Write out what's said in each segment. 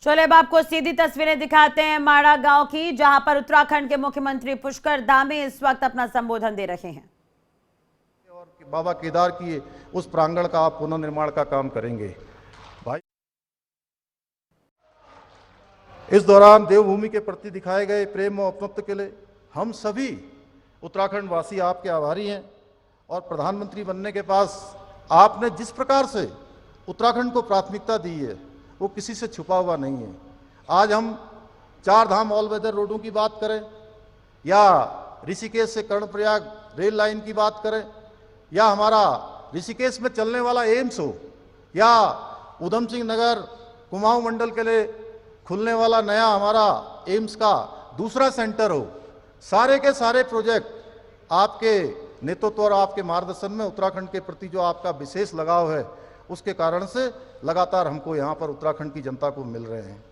चलिए अब आपको सीधी तस्वीरें दिखाते हैं माड़ा गांव की, जहां पर उत्तराखंड के मुख्यमंत्री पुष्कर धामी इस वक्त अपना संबोधन दे रहे हैं। और बाबा केदार की उस प्रांगण का आप पुनर्निर्माण का काम करेंगे। भाई, इस दौरान देवभूमि के प्रति दिखाए गए प्रेम और अपनत्व के लिए हम सभी उत्तराखंड वासी आपके आभारी हैं। और प्रधानमंत्री बनने के पास आपने जिस प्रकार से उत्तराखंड को प्राथमिकता दी है वो किसी से छुपा हुआ नहीं है। आज हम 4 धाम ऑल वेदर रोडों की बात करें या ऋषिकेश से कर्णप्रयाग रेल लाइन की बात करें या हमारा ऋषिकेश में चलने वाला एम्स हो या उधम सिंह नगर कुमाऊं मंडल के लिए खुलने वाला नया हमारा एम्स का दूसरा सेंटर हो, सारे के सारे प्रोजेक्ट आपके नेतृत्व और आपके मार्गदर्शन में उत्तराखंड के प्रति जो आपका विशेष लगाव है उसके कारण से लगातार हमको यहाँ पर उत्तराखंड की जनता को मिल रहे हैं।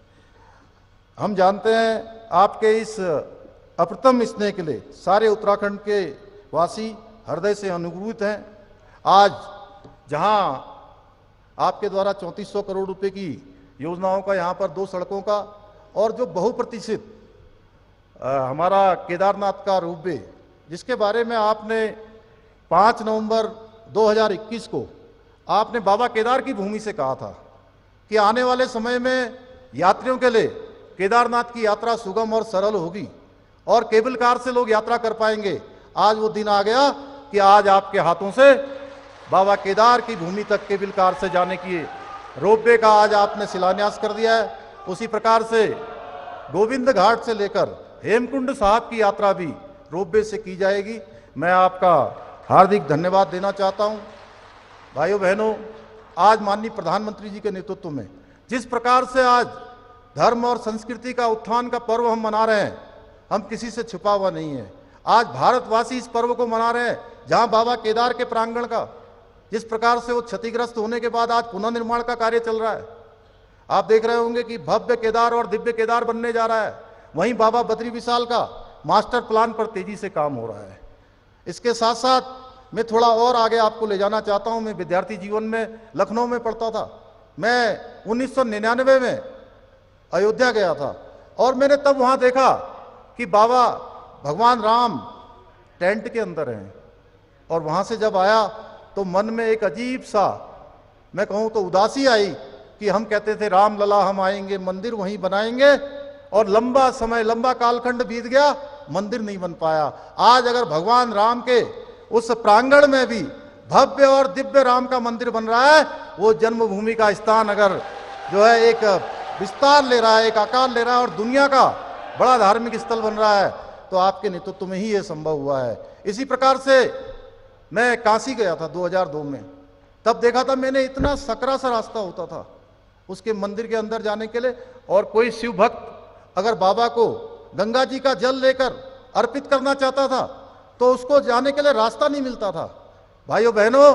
हम जानते हैं आपके इस अप्रतिम स्नेह के लिए सारे उत्तराखंड के वासी हृदय से अनुभूत हैं। आज जहाँ आपके द्वारा 3400 करोड़ रुपए की योजनाओं का यहाँ पर 2 सड़कों का और जो बहुप्रतीक्षित हमारा केदारनाथ का रोपवे, जिसके बारे में आपने 5 नवंबर 2021 को आपने बाबा केदार की भूमि से कहा था कि आने वाले समय में यात्रियों के लिए केदारनाथ की यात्रा सुगम और सरल होगी और केबल कार से लोग यात्रा कर पाएंगे। आज वो दिन आ गया कि आज आपके हाथों से बाबा केदार की भूमि तक केबल कार से जाने की रोपवे का आज आपने शिलान्यास कर दिया है। उसी प्रकार से गोविंद घाट से लेकर हेमकुंड साहब की यात्रा भी रोपवे से की जाएगी। मैं आपका हार्दिक धन्यवाद देना चाहता हूं। भाइयों बहनों, आज माननीय प्रधानमंत्री जी के नेतृत्व में जिस प्रकार से आज धर्म और संस्कृति का उत्थान का पर्व हम मना रहे हैं, हम किसी से छुपा हुआ नहीं है। आज भारतवासी इस पर्व को मना रहे हैं, जहां बाबा केदार के प्रांगण का जिस प्रकार से वो क्षतिग्रस्त होने के बाद आज पुनर्निर्माण का कार्य चल रहा है। आप देख रहे होंगे कि भव्य केदार और दिव्य केदार बनने जा रहा है। वहीं बाबा बद्री विशाल का मास्टर प्लान पर तेजी से काम हो रहा है। इसके साथ साथ मैं थोड़ा और आगे आपको ले जाना चाहता हूं। मैं विद्यार्थी जीवन में लखनऊ में पढ़ता था। मैं 1999 में अयोध्या गया था और मैंने तब वहां देखा कि बाबा भगवान राम टेंट के अंदर हैं। और वहां से जब आया तो मन में एक अजीब सा, मैं कहूं तो उदासी आई कि हम कहते थे राम लला हम आएंगे, मंदिर वहीं बनाएंगे, और लंबा समय लंबा कालखंड बीत गया, मंदिर नहीं बन पाया। आज अगर भगवान राम के उस प्रांगण में भी भव्य और दिव्य राम का मंदिर बन रहा है, वो जन्मभूमि का स्थान अगर जो है एक विस्तार ले रहा है, एक आकार ले रहा है और दुनिया का बड़ा धार्मिक स्थल बन रहा है, तो आपके नेतृत्व में ही ये संभव हुआ है। इसी प्रकार से मैं काशी गया था 2002 में। तब देखा था मैंने, इतना सकरा सा रास्ता होता था उसके मंदिर के अंदर जाने के लिए, और कोई शिव भक्त अगर बाबा को गंगा जी का जल लेकर अर्पित करना चाहता था तो उसको जाने के लिए रास्ता नहीं मिलता था। भाइयों बहनों,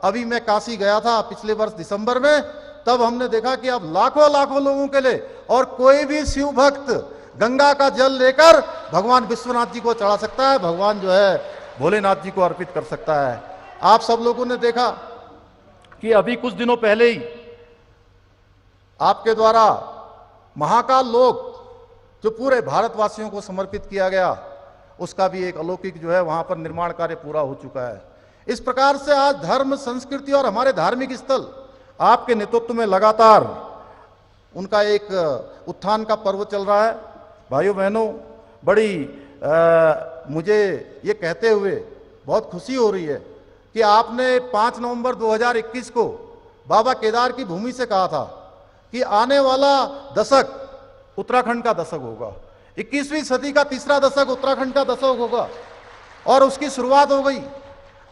अभी मैं काशी गया था पिछले वर्ष दिसंबर में, तब हमने देखा कि अब लाखों लाखों लोगों के लिए, और कोई भी शिव भक्त गंगा का जल लेकर भगवान विश्वनाथ जी को चढ़ा सकता है, भगवान जो है भोलेनाथ जी को अर्पित कर सकता है। आप सब लोगों ने देखा कि अभी कुछ दिनों पहले ही आपके द्वारा महाकाल लोक जो पूरे भारतवासियों को समर्पित किया गया, उसका भी एक अलौकिक जो है वहां पर निर्माण कार्य पूरा हो चुका है। इस प्रकार से आज धर्म, संस्कृति और हमारे धार्मिक स्थल आपके नेतृत्व में लगातार उनका एक उत्थान का पर्व चल रहा है। भाइयों बहनों, बड़ी मुझे ये कहते हुए बहुत खुशी हो रही है कि आपने 5 नवंबर 2021 को बाबा केदार की भूमि से कहा था कि आने वाला दशक उत्तराखंड का दशक होगा, 21वीं सदी का तीसरा दशक उत्तराखंड का दशक होगा, और उसकी शुरुआत हो गई।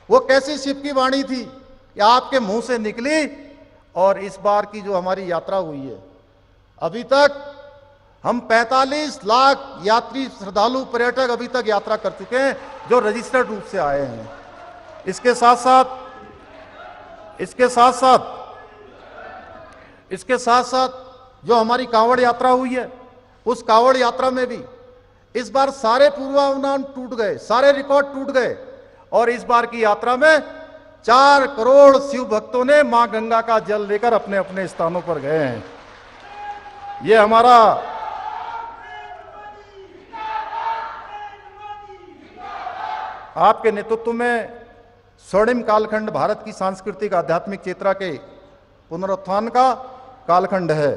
वो कैसी शिव की वाणी थी कि आपके मुंह से निकली, और इस बार की जो हमारी यात्रा हुई है, अभी तक हम 45 लाख यात्री, श्रद्धालु, पर्यटक अभी तक यात्रा कर चुके हैं जो रजिस्टर्ड रूप से आए हैं। इसके साथ साथ जो हमारी कांवड़ यात्रा हुई है, उस कांवड़ यात्रा में भी इस बार सारे पूर्वानुमान टूट गए, सारे रिकॉर्ड टूट गए, और इस बार की यात्रा में 4 करोड़ शिव भक्तों ने मां गंगा का जल लेकर अपने अपने स्थानों पर गए हैं। ये हमारा आपके नेतृत्व में स्वर्णिम कालखंड भारत की सांस्कृतिक आध्यात्मिक चेतना के पुनरुत्थान का कालखंड है।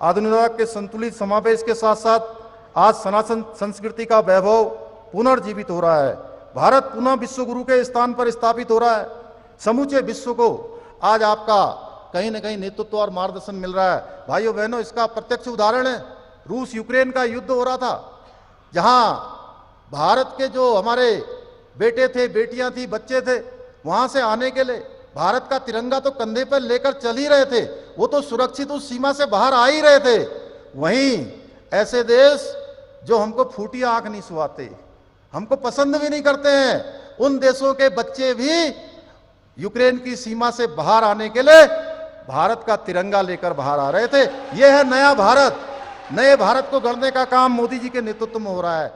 आधुनिकता के संतुलित समावेश के साथ साथ आज सनातन संस्कृति का वैभव पुनर्जीवित हो रहा है। भारत पुनः विश्व गुरु के स्थान पर स्थापित हो रहा है। समूचे विश्व को आज आपका कहीं न कहीं नेतृत्व और मार्गदर्शन मिल रहा है। भाइयों बहनों, इसका प्रत्यक्ष उदाहरण है रूस यूक्रेन का युद्ध हो रहा था, जहां भारत के जो हमारे बेटे थे, बेटियां थी, बच्चे थे, वहां से आने के लिए भारत का तिरंगा तो कंधे पर लेकर चल ही रहे थे, वो तो सुरक्षित उस सीमा से बाहर आ ही रहे थे। वहीं ऐसे देश जो हमको फूटी आंख नहीं सुहाते, हमको पसंद भी नहीं करते हैं, उन देशों के बच्चे भी यूक्रेन की सीमा से बाहर आने के लिए भारत का तिरंगा लेकर बाहर आ रहे थे। यह है नया भारत। नए भारत को गढ़ने का काम मोदी जी के नेतृत्व में हो रहा है।